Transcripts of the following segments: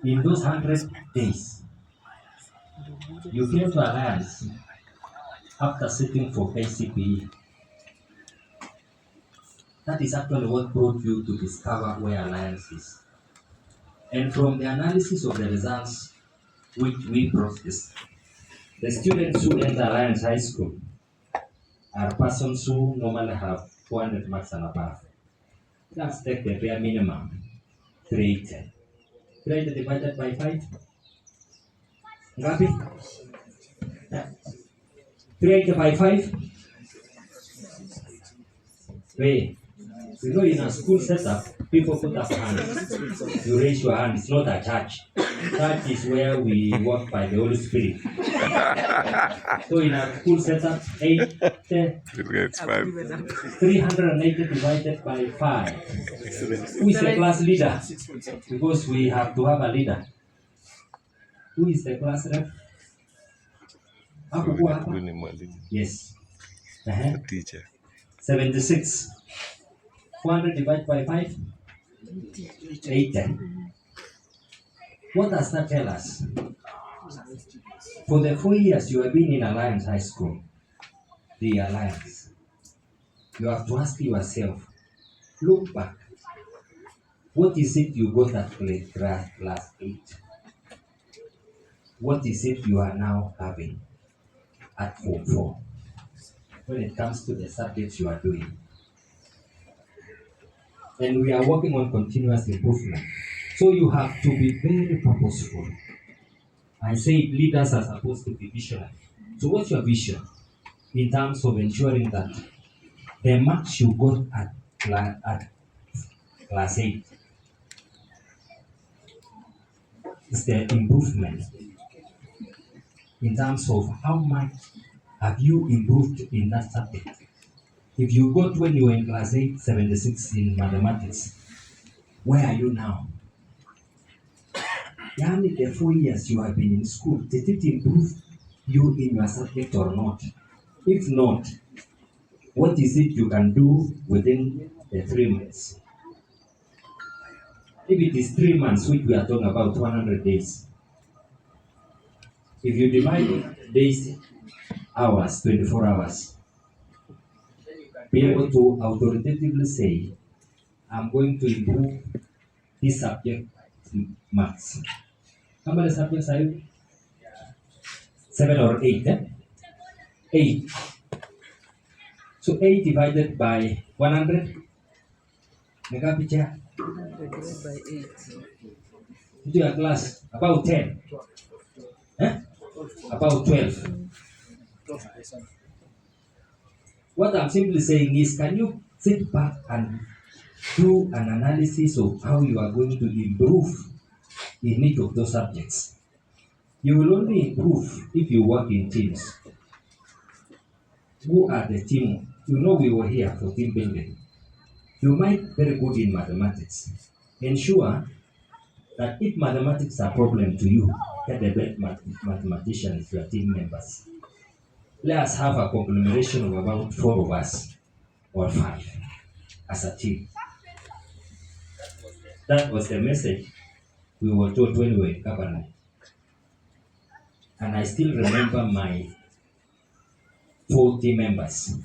In those 100 days, you came to Alliance after sitting for KCPE. That is actually what brought you to discover where Alliance is. And from the analysis of the results which we process, the students who enter Alliance High School are persons who normally have 400 marks and above. Let's take the bare minimum, 380. 380 divided by 5. Ngapi? 380 by 5. Wait. You know, in a school setup, people put up hands. You raise your hand. It's not a church. Church is where we walk by the Holy Spirit. So in a school setup, 380 divided by 5. Who is the class leader? Because we have to have a leader. Who is the class rep? Yes. Teacher. 76. 400 divided by 5? 80. What does that tell us? For the 4 years you have been in Alliance High School, the Alliance, you have to ask yourself, look back, what is it you got at class 8? What is it you are now having at Form 4 when it comes to the subjects you are doing? And we are working on continuous improvement. So you have to be very purposeful. I say leaders are supposed to be visionary. So what's your vision in terms of ensuring that the marks you got at class 8 is the improvement in terms of how much have you improved in that subject? If you got when you were in class 8, 76 in mathematics, where are you now? Yani the 4 years you have been in school, did it improve you in your subject or not? If not, what is it you can do within the 3 months? If it is 3 months, which we are talking about 100 days, if you divide days, hours, 24 hours, be able to authoritatively say, I'm going to improve this subject maths. How many subjects are you? 7 or 8, eh? 8. So 8 divided by 100. Megapicha. 100 divided by 8. Into your class, about 10. Eh? About 12. What I'm simply saying is, can you sit back and do an analysis of how you are going to improve in each of those subjects? You will only improve if you work in teams. Who are the team? You know we were here for team building. You might be very good in mathematics. Ensure that if mathematics are a problem to you, get the best mathematicians, your team members. Let us have a conglomeration of about 4 of us or 5 as a team. That was the message we were told when we were in government. And I still remember my 4 team members.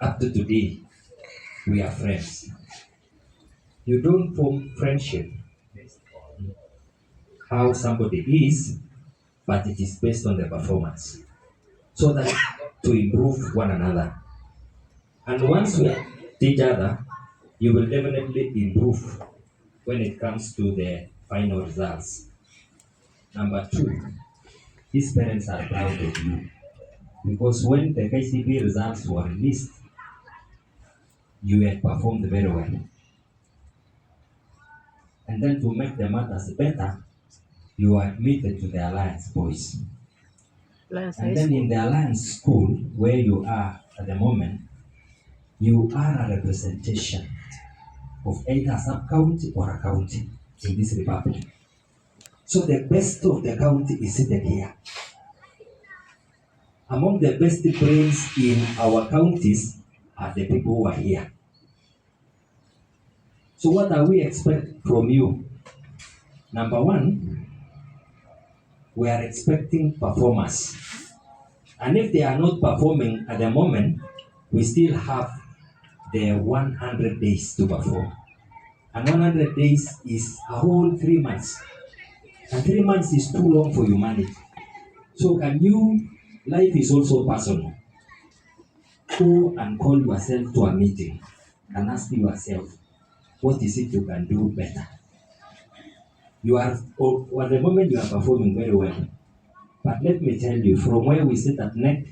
Up to today, we are friends. You don't form friendship how somebody is, but it is based on the performance. So that to improve one another. And once we help each other, you will definitely improve when it comes to the final results. Number 2, these parents are proud of you. Because when the KCPE results were released, you had performed very well. And then to make the matters better, you are admitted to the Alliance Boys. And then in the Alliance School, where you are at the moment, you are a representation of either a sub-county or a county in this republic. So the best of the county is seated here. Among the best brains in our counties are the people who are here. So what are we expecting from you? Number one, we are expecting performers. And if they are not performing at the moment, we still have the 100 days to perform. And 100 days is a whole 3 months. And 3 months is too long for humanity. So life is also personal. Go and call yourself to a meeting and ask yourself, what is it you can do better? At the moment you are performing very well. But let me tell you, from where we sit at NEC,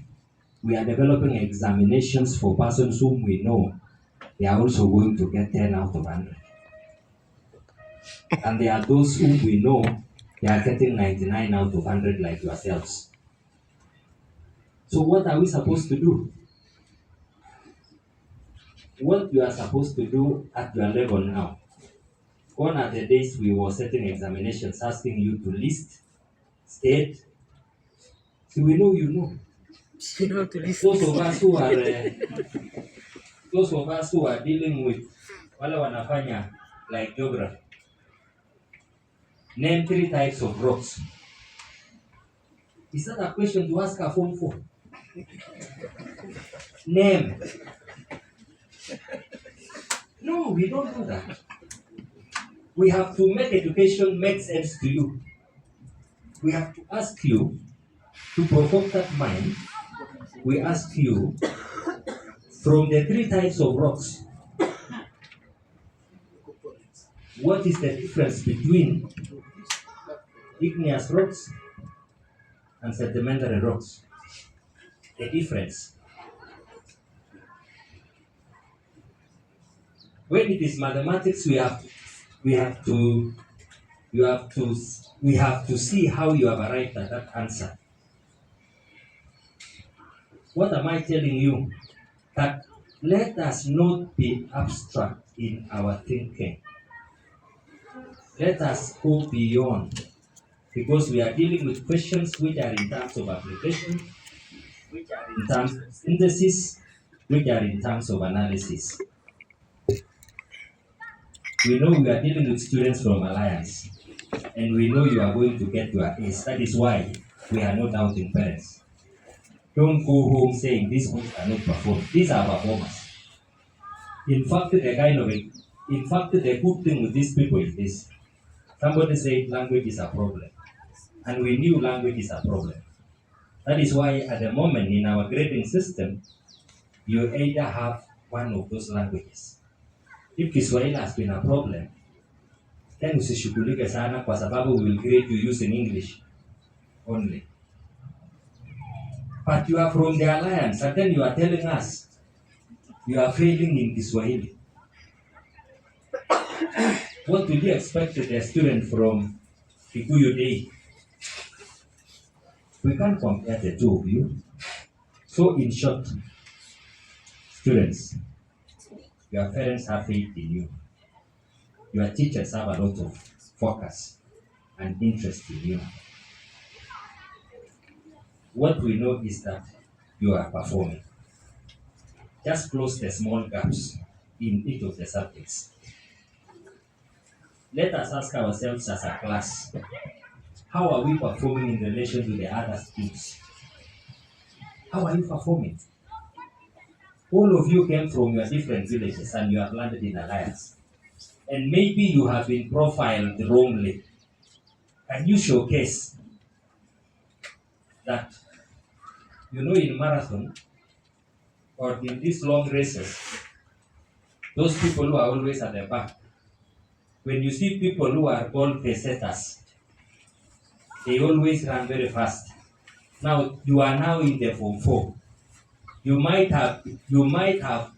we are developing examinations for persons whom we know they are also going to get 10 out of 100. And there are those whom we know they are getting 99 out of 100 like yourselves. So what are we supposed to do? What you are supposed to do at your level now. Gone are the days we were setting examinations asking you to list, state. So we know you know. You know to list. Those of us who are dealing with wale wanafanya like geography. Name 3 types of rocks. Is that a question to ask a form 4? Name. No, we don't do that. We have to make education make sense to you. We have to ask you to provoke that mind. We ask you from the 3 types of rocks, what is the difference between igneous rocks and sedimentary rocks? The difference. When it is mathematics, we have to see how you have arrived at that answer. What am I telling you? That let us not be abstract in our thinking. Let us go beyond, because we are dealing with questions which are in terms of application, which are in terms of synthesis, which are in terms of analysis. We know we are dealing with students from Alliance, and we know you are going to get your A's. That is why we are not doubting parents. Don't go home saying these books are not performed. These are performers. In fact, the good thing with these people is this. Somebody said language is a problem, and we knew language is a problem. That is why at the moment in our grading system, you either have one of those languages. If Kiswahili has been a problem, then usishughulike sana kwa sababu we will grade you using English only. But you are from the Alliance, and then you are telling us you are failing in Kiswahili. What would you expect a student from Kikuyu Day? We can't compare the two of you. So in short, students, your parents have faith in you. Your teachers have a lot of focus and interest in you. What we know is that you are performing. Just close the small gaps in each of the subjects. Let us ask ourselves as a class, how are we performing in relation to the other schools? How are you performing? All of you came from your different villages and you have landed in Alliance. And maybe you have been profiled wrongly. Can you showcase that, in marathon or in these long races, those people who are always at the back, when you see people who are called pesetas, they always run very fast. Now, you are now in the Form 4. You might have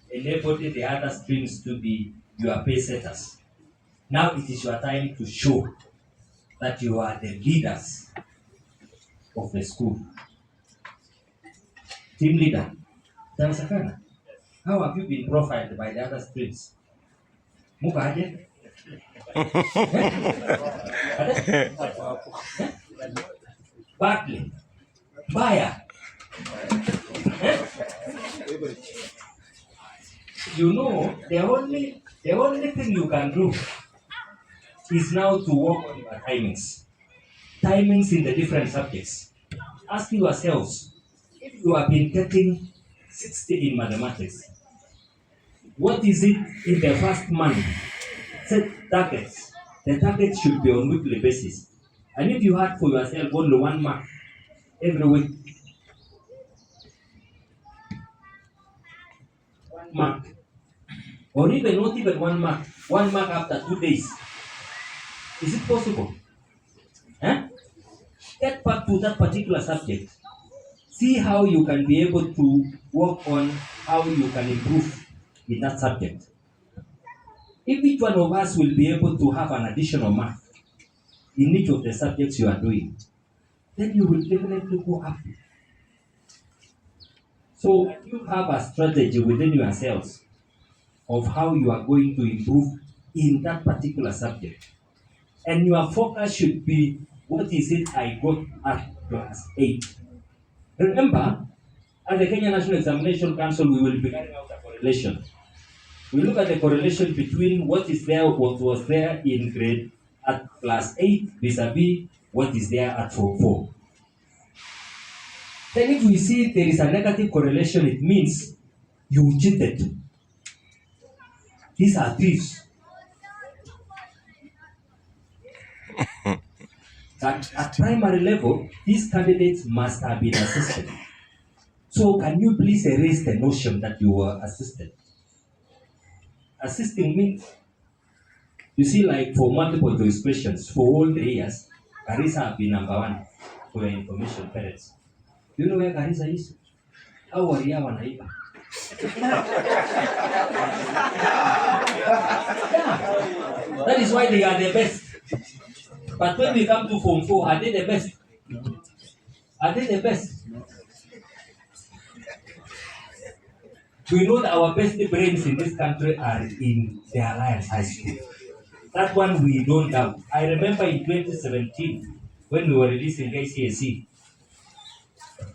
enabled the other streams to be your pace setters. Now it is your time to show that you are the leaders of the school. Team leader. Tanasakana, how have you been profiled by the other streams? Mukaje? Badly. Baya. The only thing you can do is now to work on your timings. Timings in the different subjects. Ask yourselves, if you have been getting 60 in mathematics, what is it in the first month? Set targets. The targets should be on weekly basis. And if you had for yourself only 1 mark every week, 1 mark, or even not even 1 mark, 1 mark after 2 days, is it possible? Eh? Get back to that particular subject. See how you can be able to work on how you can improve in that subject. If each one of us will be able to have an additional mark in each of the subjects you are doing, then you will definitely go up. So you have a strategy within yourselves of how you are going to improve in that particular subject. And your focus should be, what is it I got at class 8? Remember, at the Kenya National Examination Council, we will be carrying out a correlation. We look at the correlation between what was there in grade at class 8 vis-a-vis what is there at form 4. Then if we see there is a negative correlation, it means you cheated. These are thieves. At primary level, these candidates must have been assisted. So can you please erase the notion that you were assisted? Assisting means, you see, like for multiple choice questions, for all the years, Garissa have been number 1 for your information, parents. Do you know where Garissa is? How are you wanaiba? That is why they are the best. But when we come to Form 4, are they the best? Are they the best? We know that our best brains in this country are in the Alliance High School. That one we don't doubt. I remember in 2017, when we were releasing KCSE,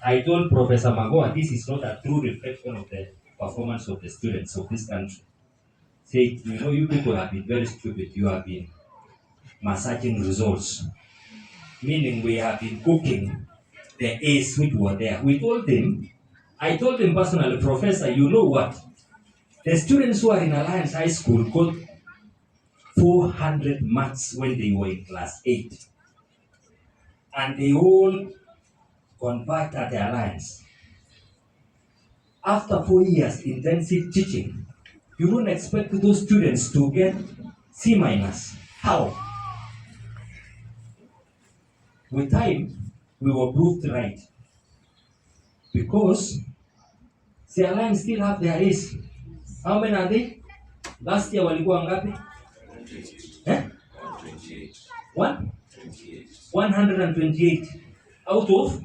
I told Professor Magoa, this is not a true reflection of the performance of the students of this country. Say, you know, you people have been very stupid. You have been massaging results. Meaning we have been cooking the A's which were there. I told him personally, Professor, you know what? The students who are in Alliance High School got 400 marks when they were in class 8. And they all convert at the Alliance. After 4 years intensive teaching, you don't expect those students to get C-. How? With time, we were proved right. Because the Alliance still have their A's. How many are they? Last year walikuwa ngapi? 128 out of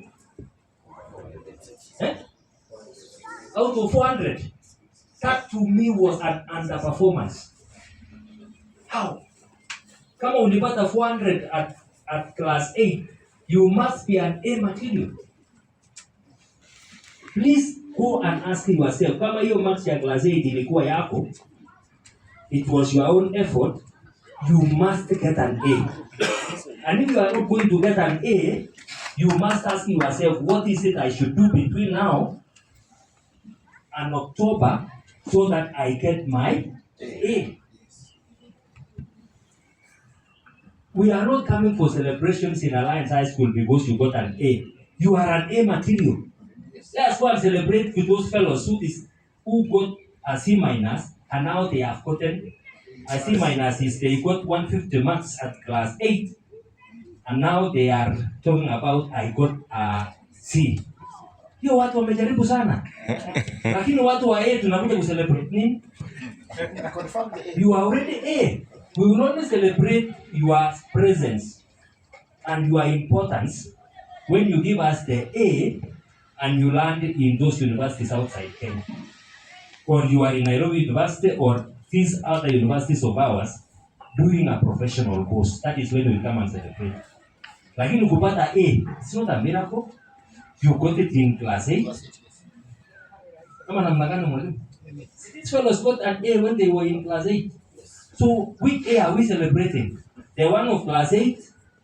out of 400. That to me was an underperformance. How? Kama ulipata 400 at class 8, you must be an A material. Please go and ask yourself, kama hiyo marks ya class 8 ilikuwa yako, it was your own effort, you must get an A. And if you are not going to get an A, you must ask yourself, what is it I should do between now and October so that I get my A? We are not coming for celebrations in Alliance High School because you got an A. You are an A material. Let's go and celebrate with those fellows who got a C- and now they have gotten a C- is they got 150 marks at class 8 and now they are talking about I got a C. Hiyo watu wamejaribu sana. Lakini watu wa A tunakuja kucelebrate nini? You are already A. We will only celebrate your presence and your importance when you give us the A and you land in those universities outside Kenya. Or you are in Nairobi University or these other universities of ours doing a professional course. That is when we come and celebrate. Lakini kupata A, it's not a miracle. You got it in class 8. Kama namna gani mwalimu? These fellows got an A when they were in class 8. So which A are we celebrating? The one of class 8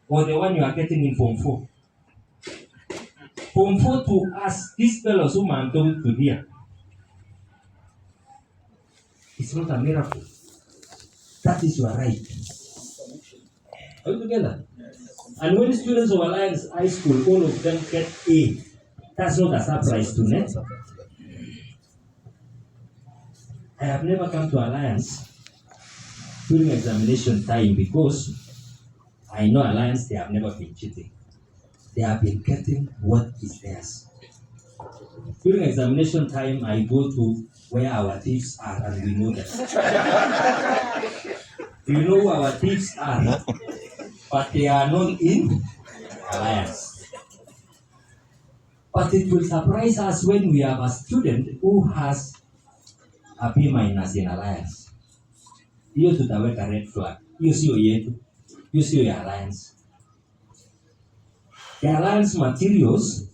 or the one you are getting in Form 4? Form 4 to us, these fellows whom I'm told to hear, it's not a miracle. That is your right. Are you together? And when students of Alliance High School, all of them get A, that's not a surprise to them. I have never come to Alliance during examination time because I know Alliance, they have never been cheating. They have been getting what is theirs. During examination time, I go to where our thieves are and we know that. We know who our thieves are, but they are not in Alliance. But it will surprise us when we have a student who has a B- in Alliance. Hiyo tutaweka red flag. Hiyo sio yetu. Hiyo sio ya Alliance. The Alliance materials,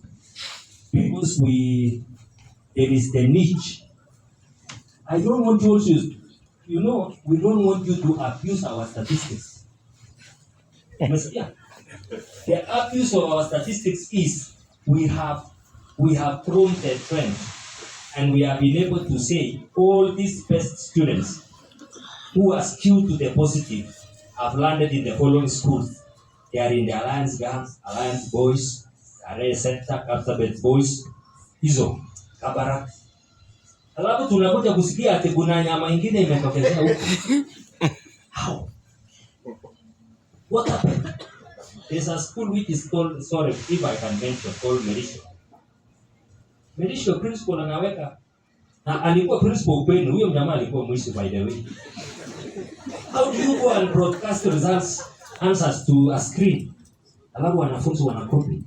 because there is the niche. I don't want you to, we don't want you to abuse our statistics. Yeah. The abuse of our statistics is we have thrown the trend and we have been able to say all these best students who are skewed to the positive have landed in the following schools. They are in the Alliance Girls, Alliance Boys, Array Center, Kapsabet Boys, hizo Kabarak. Alafu tunakuja kusikia ati kuna nyama ingine imetokezea huko. How? What happened? There's a school which is called, sorry if I can mention, called Merisho. Merisho principal anaweka na alikuwa principal kwenu, huyo mjamaa alikuwa mwishi by the way. How do you go and broadcast results, answers to a screen? Alafu wanafunzi wanakopi.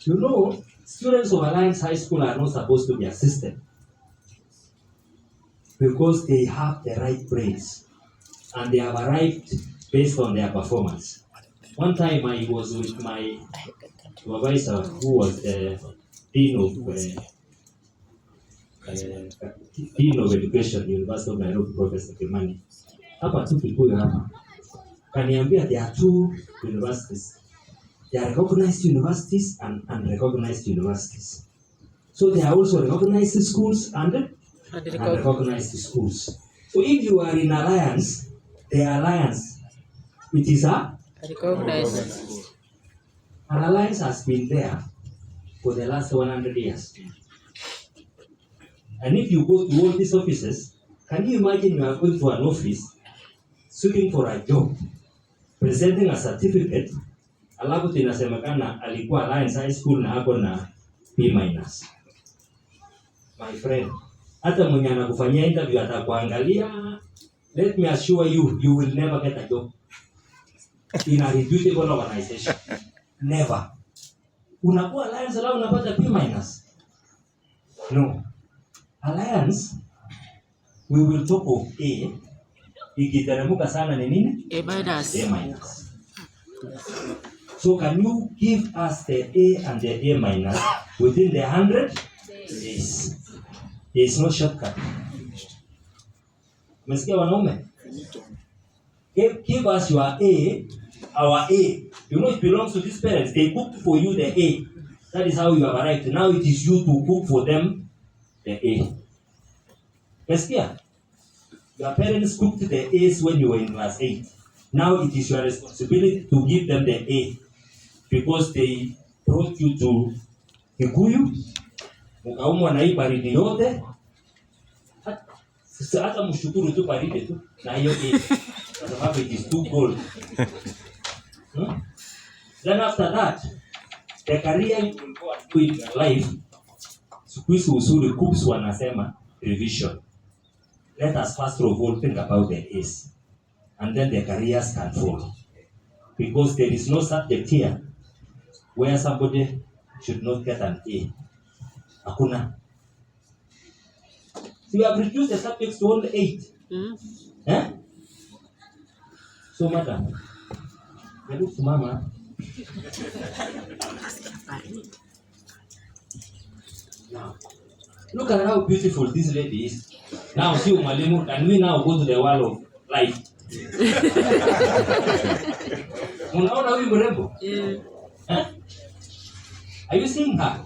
You know, students of Alliance High School are not supposed to be assisted because they have the right brains and they have arrived based on their performance. One time I was with my supervisor who was the Dean of Education, University of Nairobi, Professor Kimani. Hapa tu Kikuyu hapa. Kaniambia there are two universities. There are recognized universities and unrecognized universities. So there are also recognized schools and unrecognized schools. So if you are in Alliance, the Alliance, it is a Recognized. An Alliance has been there for the last 100 years. And if you go to all these offices, can you imagine you are going to an office, seeking for a job, presenting a certificate, alafu tinasemekana alikuwa Alliance High School na hapo na B-. My friend, hata mwenye anakufanyia interview atakuangalia, let me assure you, you will never get a job in a reputable organization. Never. Unakuwa Alliance alafu unapata B-. No. Alliance, we will talk of A. Ikiteremka sana ni nini? A-. So can you give us the A and the A- within the 100 days? There is no shortcut. Umesikia wanaume? Give us your A, our A. You know it belongs to these parents. They cooked for you the A. That is how you have arrived. Now it is you to cook for them the A. Umesikia? Your parents cooked the A's when you were in class 8. Now it is your responsibility to give them the A because they brought you to Kikuyu, ukaumwa na hii baridi yote. Sasa hata mshukuru tu baridi tu na hiyo A kwa sababu it is too cold. Then after that, the career you will go and do in your life, siku hizi usuri KUPS wanasema revision. Let us first of all think about the A's. And then the careers can follow. Because there is no subject here where somebody should not get an A. Hakuna. So you have reduced the subjects to only 8. Eh? So madam, hebu simama. Now, look at how beautiful this lady is. Now, see mwalimu, can we now go to the wall of life. Unaona huyu mrembo? Eh? Are you seeing her?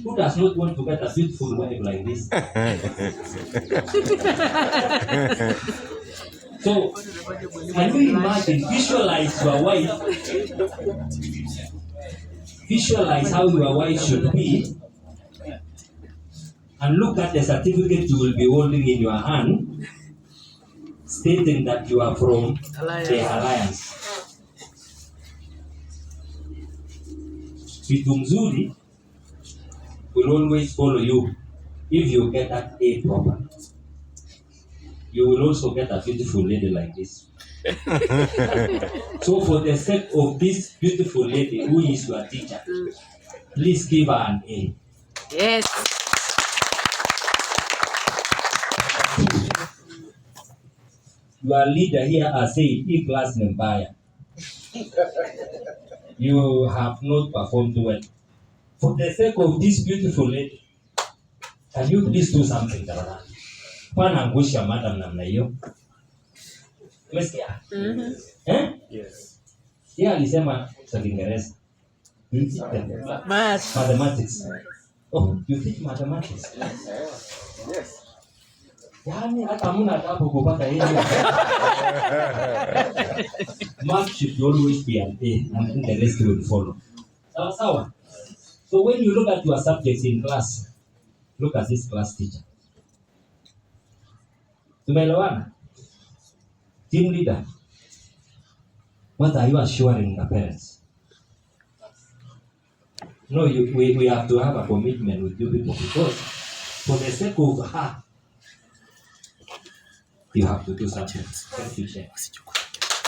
Who does not want to get a beautiful wife like this? So, can you imagine, visualize your wife, visualize how your wife should be, and look at the certificate you will be holding in your hand, stating that you are from the alliance. Vitu mzuri will always follow you if you get that A proper. You will also get a beautiful lady like this. So for the sake of this beautiful lady who is your teacher, please give her an A. Yes. Your leader here has said, E class Nembaya. You have not performed well. For the sake of this beautiful lady, can you please do something, Darana? Pana angusha madam namna hiyo. Umesikia? Eh? Yes. Yeye alisema kwa Kiingereza. You teach them mathematics. Oh, you teach mathematics. Yes. Yaani hata hamna adabu kupata hiyo. Mark should always be an A and then the rest will follow. Sawa sawa. So when you look at your subjects in class, look at this class teacher. Tumeelewana? Team leader, what are you assuring the parents? No, we have to have a commitment with you people because for the sake of her, you have to do something. Thank you, Chair.